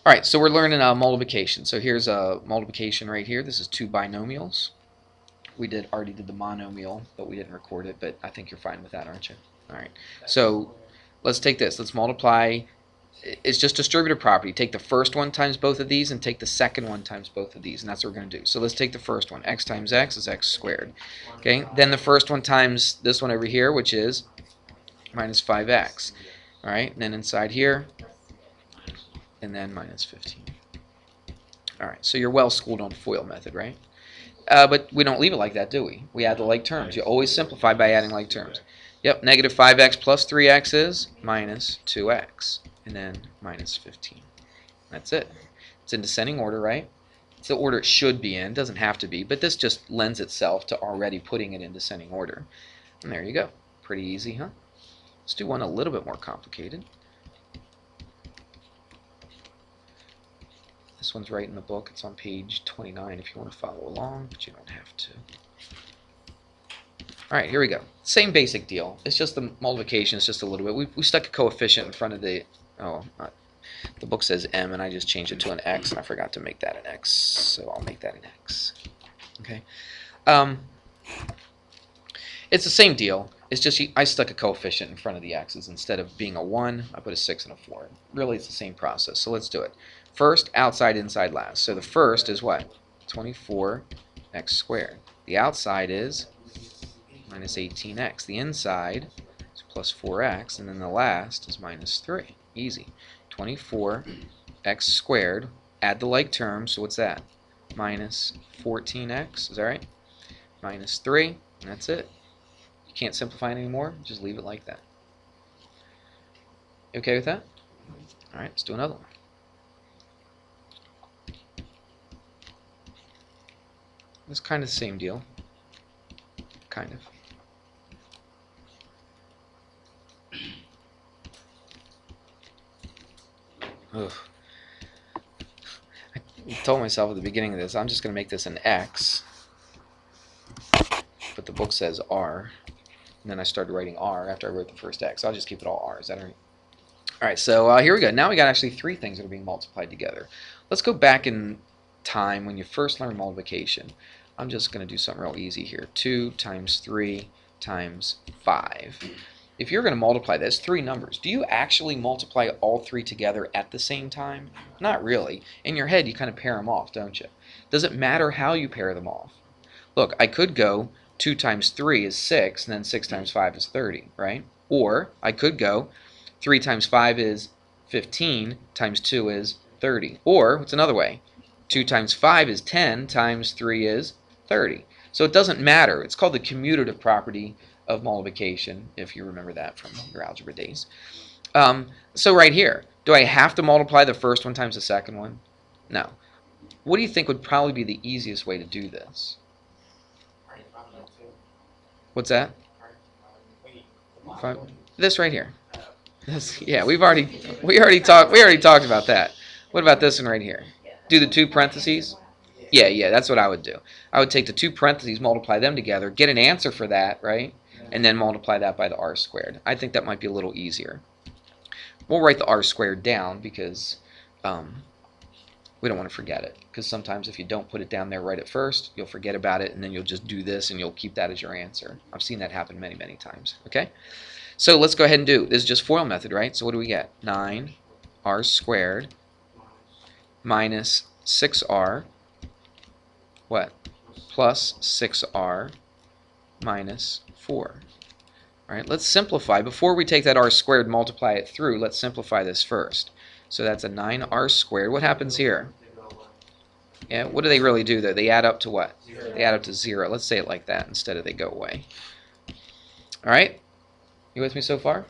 All right, so we're learning multiplication. So here's a multiplication right here. This is two binomials. We already did the monomial, but we didn't record it, but I think you're fine with that, aren't you? All right. So let's take this. Let's multiply. It's just distributive property. Take the first one times both of these and take the second one times both of these, and that's what we're going to do. So let's take the first one. X times x is x squared. Okay. Then the first one times this one over here, which is minus 5x. All right. And then inside here, and then minus 15. All right. So you're well schooled on the FOIL method, right? But we don't leave it like that, do we? We add the like terms. You always simplify by adding like terms. Yep, negative 5x plus 3x is minus 2x, and then minus 15. That's it. It's in descending order, right? It's the order it should be in. It doesn't have to be, but this just lends itself to already putting it in descending order. And there you go. Pretty easy, huh? Let's do one a little bit more complicated. This one's right in the book. It's on page 29 if you want to follow along, but you don't have to. All right, here we go. Same basic deal. It's just the multiplication. It's just a little bit. We stuck a coefficient in front of the, the book says m, and I just changed it to an x, and I forgot to make that an x, so I'll make that an x. Okay. It's the same deal. It's just I stuck a coefficient in front of the x's. Instead of being a 1, I put a 6 and a 4. Really, it's the same process, so let's do it. First, outside, inside, last. So the first is what? 24x squared. The outside is minus 18x. The inside is plus 4x, and then the last is minus 3. Easy. 24x squared. Add the like terms, so what's that? Minus 14x, is that right? Minus 3, and that's it. You can't simplify it anymore, just leave it like that. You okay with that? All right, let's do another one. It's kind of the same deal. Kind of. Ugh. I told myself at the beginning of this, I'm just going to make this an x, but the book says r, and then I started writing r after I wrote the first x. I'll just keep it all r. Is that all right? All right, so here we go. Now we got actually three things that are being multiplied together. Let's go back in time when you first learned multiplication. I'm just going to do something real easy here. 2 times 3 times 5. If you're going to multiply this, three numbers, do you actually multiply all three together at the same time? Not really. In your head, you kind of pair them off, don't you? Does it matter how you pair them off? Look, I could go 2 times 3 is 6, and then 6 times 5 is 30, right? Or I could go 3 times 5 is 15, times 2 is 30. Or, what's another way? 2 times 5 is 10, times 3 is 30. So it doesn't matter. It's called the commutative property of multiplication, if you remember that from your algebra days. So right here, do I have to multiply the first one times the second one? No. What do you think would probably be the easiest way to do this? What's that? This right here. This, yeah, we already talked about that. What about this one right here? Do the two parentheses? Yeah, that's what I would do. I would take the two parentheses, multiply them together, get an answer for that, right? And then multiply that by the r squared. I think that might be a little easier. We'll write the r squared down because we don't want to forget it. Because sometimes if you don't put it down there right at first, you'll forget about it, and then you'll just do this, and you'll keep that as your answer. I've seen that happen many, many times. Okay? So let's go ahead and do. This is just FOIL method, right? So what do we get? 9r squared minus 6r, what? Plus 6r minus 4. All right, let's simplify. Before we take that r squared and multiply it through, let's simplify this first. So that's a 9r squared. What happens here? Yeah, what do they really do there? They add up to what? They add up to 0. Let's say it like that instead of they go away. All right? You with me so far?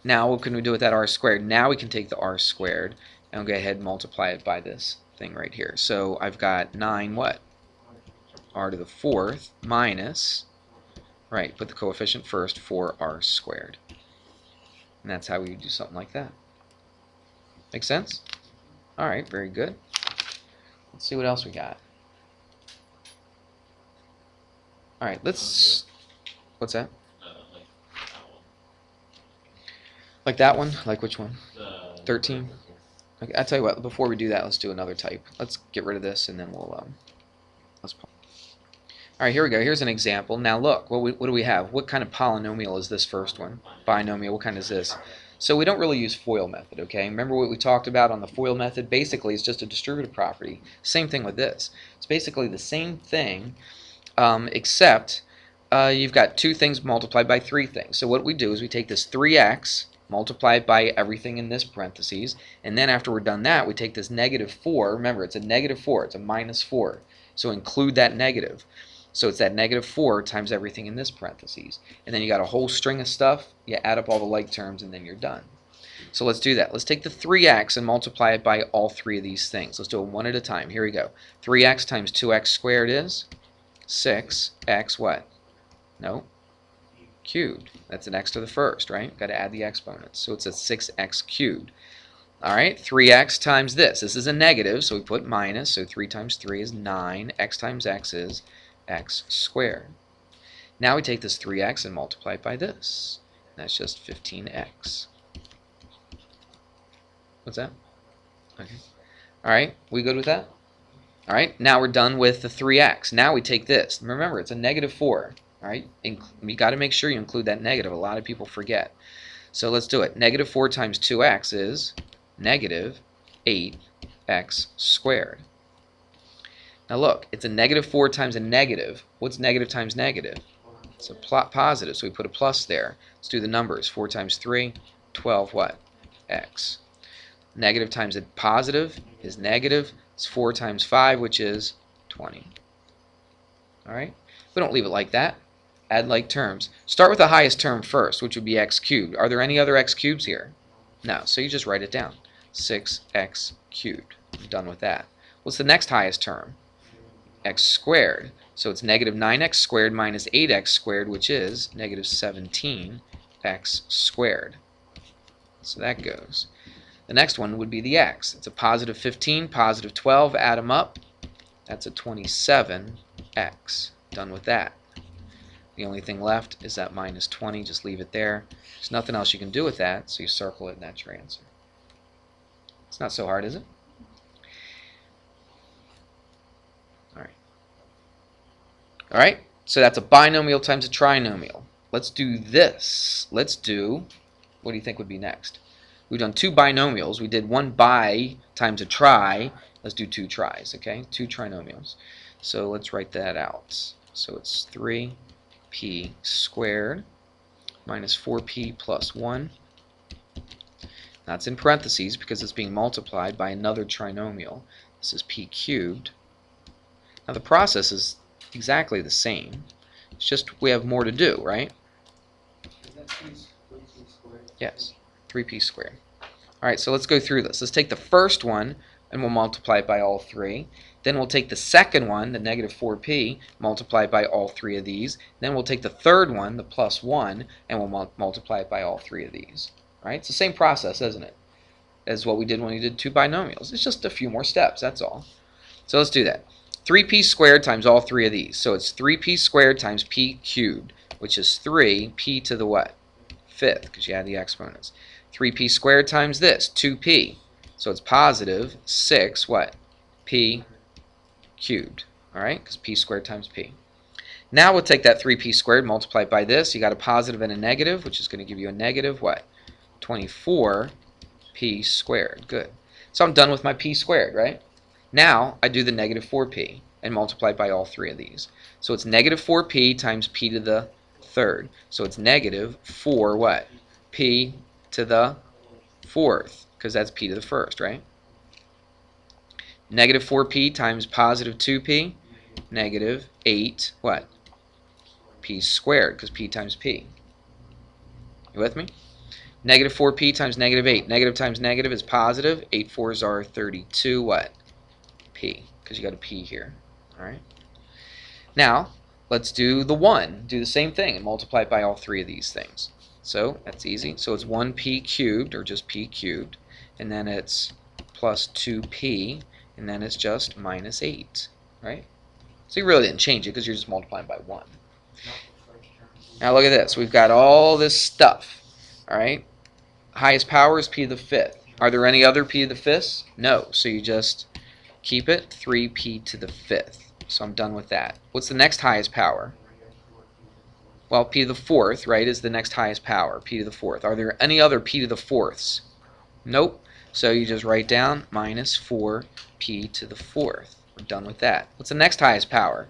Now what can we do with that r squared? Now we can take the r squared and go ahead and multiply it by this thing right here. So I've got 9 what? R to the 4th minus, right, put the coefficient first, 4r squared. And that's how we do something like that. Make sense? All right, very good. Let's see what else we got. All right, let's, what's that? Like that one? Like which one? 13? Okay, I'll tell you what, before we do that, let's do another type. Let's get rid of this, and then we'll, let's pause. All right, here we go. Here's an example. Now look, what do we have? What kind of polynomial is this first one? Binomial, what kind is this? So we don't really use FOIL method, okay? Remember what we talked about on the FOIL method? Basically, it's just a distributive property. Same thing with this. It's basically the same thing, except you've got two things multiplied by three things. So what we do is we take this 3x, multiply it by everything in this parentheses, and then after we're done that, we take this negative 4. Remember, it's a negative 4. It's a minus 4. So include that negative. So it's that negative 4 times everything in this parentheses. And then you got a whole string of stuff. You add up all the like terms, and then you're done. So let's do that. Let's take the 3x and multiply it by all three of these things. Let's do it one at a time. Here we go. 3x times 2x squared is 6x what? No. Cubed. That's an x to the first, right? Got to add the exponents. So it's a 6x cubed. All right, 3x times this. This is a negative, so we put minus. So 3 times 3 is 9. X times x is x squared. Now we take this 3x and multiply it by this. That's just 15x. What's that? Okay. All right, we good with that? All right, now we're done with the 3x. Now we take this. Remember, it's a negative 4. All right, you got to make sure you include that negative. A lot of people forget. So let's do it. Negative 4 times 2x is negative 8x squared. Now look, it's a negative 4 times a negative. What's negative times negative? It's a positive, so we put a plus there. Let's do the numbers. 4 times 3, 12 what? X. Negative times a positive is negative. It's 4 times 5, which is 20. All right? We don't leave it like that. Add like terms. Start with the highest term first, which would be x cubed. Are there any other x cubes here? No, so you just write it down. 6x cubed. I'm done with that. What's the next highest term? X squared. So it's negative 9x squared minus 8x squared, which is negative 17x squared. So that goes. The next one would be the x. It's a positive 15, positive 12. Add them up. That's a 27x. Done with that. The only thing left is that minus 20. Just leave it there. There's nothing else you can do with that, so you circle it and that's your answer. It's not so hard, is it? Alright, so that's a binomial times a trinomial. Let's do this. Let's do, what do you think would be next? We've done two binomials. We did one bi times a tri. Let's do two tris, okay? Two trinomials. So let's write that out. So it's 3p squared minus 4p plus 1. That's in parentheses because it's being multiplied by another trinomial. This is p cubed. Now the process is exactly the same. It's just we have more to do, right? Is that 3p squared? Yes, 3p squared. Alright, so let's go through this. Let's take the first one and we'll multiply it by all three. Then we'll take the second one, the negative 4p, multiply it by all three of these. Then we'll take the third one, the plus 1, and we'll multiply it by all three of these. Right? It's the same process, isn't it, as what we did when we did two binomials. It's just a few more steps, that's all. So let's do that. 3p squared times all three of these. So it's 3p squared times p cubed, which is 3p to the what? Fifth, because you add the exponents. 3p squared times this, 2p. So it's positive 6, what? P cubed. Alright, because p squared times p. Now we'll take that 3p squared, multiply it by this. You got a positive and a negative, which is going to give you a negative, what? 24p squared. Good. So I'm done with my p squared, right? Now I do the negative 4p and multiply by all three of these. So it's negative 4p times p to the third. So it's negative 4 what? P to the fourth, because that's p to the first, right? Negative 4p times positive 2p, negative 8 what? P squared, because p times p. You with me? Negative 4p times negative 8. Negative times negative is positive. 8 4s are 32 what? P, because you got a p here. Alright. Now, let's do the 1. Do the same thing and multiply it by all three of these things. So, that's easy. So it's 1p cubed, or just p cubed. And then it's plus 2p, and then it's just minus 8. Right? So you really didn't change it because you're just multiplying by 1. Now look at this. We've got all this stuff. Alright? Highest power is p to the fifth. Are there any other p to the fifths? No. So you just keep it 3p to the fifth. So I'm done with that. What's the next highest power? Well, p to the fourth, right, is the next highest power, p to the fourth. Are there any other p to the fourths? Nope. So you just write down minus 4p to the fourth. We're done with that. What's the next highest power?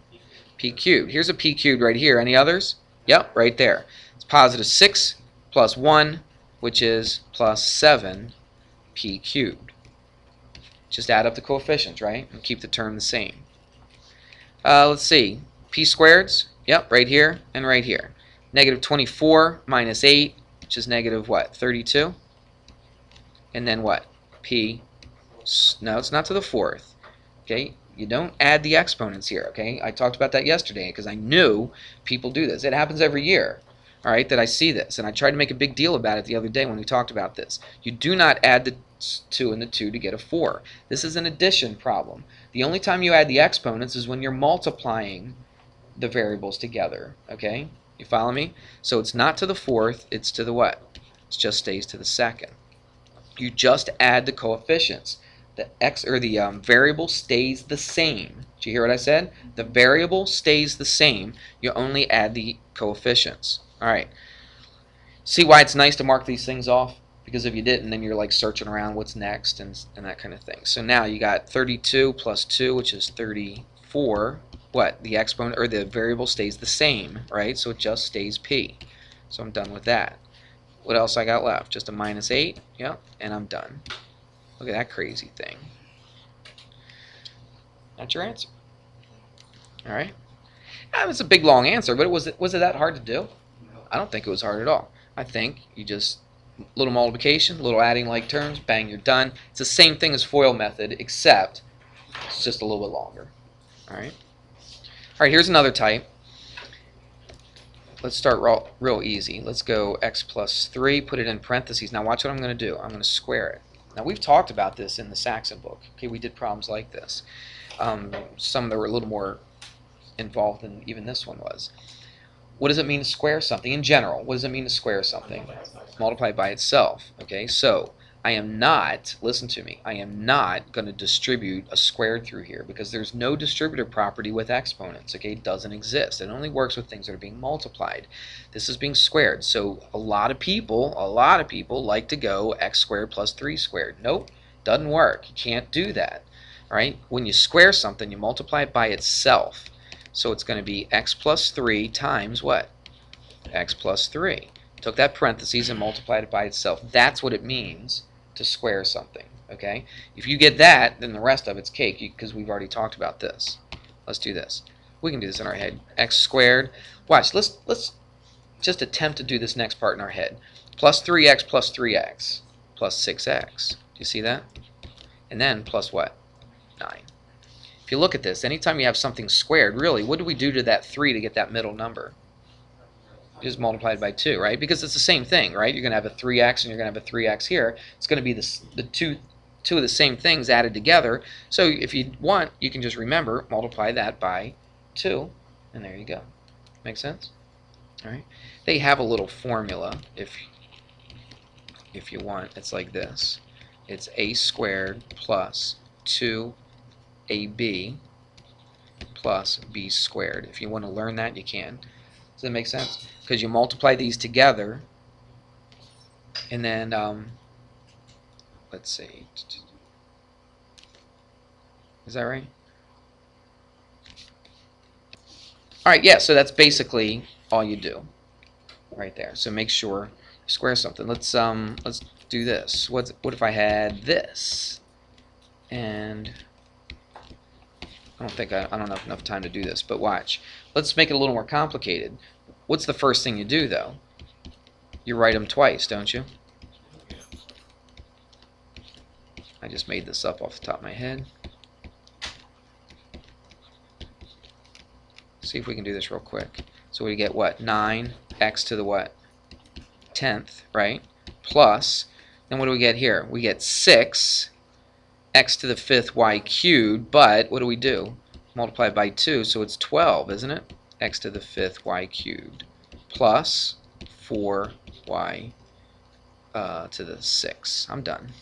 P cubed. Here's a p cubed right here. Any others? Yep, right there. It's positive 6 plus 1, which is plus 7p cubed. Just add up the coefficients, right, and keep the term the same. Let's see. P squareds? Yep, right here and right here. Negative 24 minus 8, which is negative what? 32? And then what? P. No, it's not to the fourth. Okay, you don't add the exponents here. Okay, I talked about that yesterday because I knew people do this. It happens every year. All right, that I see this, and I tried to make a big deal about it the other day when we talked about this. You do not add the 2 and the 2 to get a 4. This is an addition problem. The only time you add the exponents is when you're multiplying the variables together. Okay, you follow me? So it's not to the fourth, it's to the what? It just stays to the second. You just add the coefficients. The x or the variable stays the same. Did you hear what I said? The variable stays the same. You only add the coefficients. All right. See why it's nice to mark these things off? Because if you didn't, then you're like searching around what's next and that kind of thing. So now you got 32 plus 2, which is 34. What? The exponent or the variable stays the same, right? So it just stays p. So I'm done with that. What else I got left? Just a minus 8. Yep, and I'm done. Look at that crazy thing. That's your answer. All right. It's a big long answer, but was it that hard to do? I don't think it was hard at all. I think you just little multiplication, little adding like terms, bang, you're done. It's the same thing as FOIL method, except it's just a little bit longer. All right. All right. Here's another type. Let's start real easy. Let's go x plus 3. Put it in parentheses. Now watch what I'm going to do. I'm going to square it. Now we've talked about this in the Saxon book. Okay, we did problems like this. Some that were a little more involved than even this one was. What does it mean to square something in general? What does it mean to square something? Multiply by itself. Okay, so I am not, listen to me, I am not going to distribute a squared through here because there's no distributive property with exponents. Okay, it doesn't exist. It only works with things that are being multiplied. This is being squared. So a lot of people like to go x squared plus 3 squared. Nope, doesn't work. You can't do that. All right, when you square something, you multiply it by itself. So it's going to be x plus 3 times what? X plus 3. Took that parentheses and multiplied it by itself. That's what it means to square something. Okay? If you get that, then the rest of it's cake because we've already talked about this. Let's do this. We can do this in our head. X squared. Watch. Let's just attempt to do this next part in our head. Plus 3x plus 3x plus 6x. Do you see that? And then plus what? 9. If you look at this, anytime you have something squared, really, what do we do to that 3 to get that middle number? You just multiply it by 2, right? Because it's the same thing, right? You're going to have a 3x and you're going to have a 3x here. It's going to be the two of the same things added together. So if you want, you can just remember, multiply that by 2, and there you go. Make sense? All right. They have a little formula if you want. It's like this. It's a squared plus 2ab plus b squared. If you want to learn that, you can. Does that make sense? Because you multiply these together, and then let's see. Is that right? All right, yeah. So that's basically all you do, right there. So make sure you square something. Let's do this. What if I had this? And I don't have enough time to do this, but watch. Let's make it a little more complicated. What's the first thing you do, though? You write them twice, don't you? I just made this up off the top of my head. See if we can do this real quick. So we get what? 9x to the what? 10th, right? Plus, then what do we get here? We get 6 x to the 5th y cubed, but what do? Multiply by 2, so it's 12, isn't it? X to the 5th y cubed plus 4y to the 6. I'm done.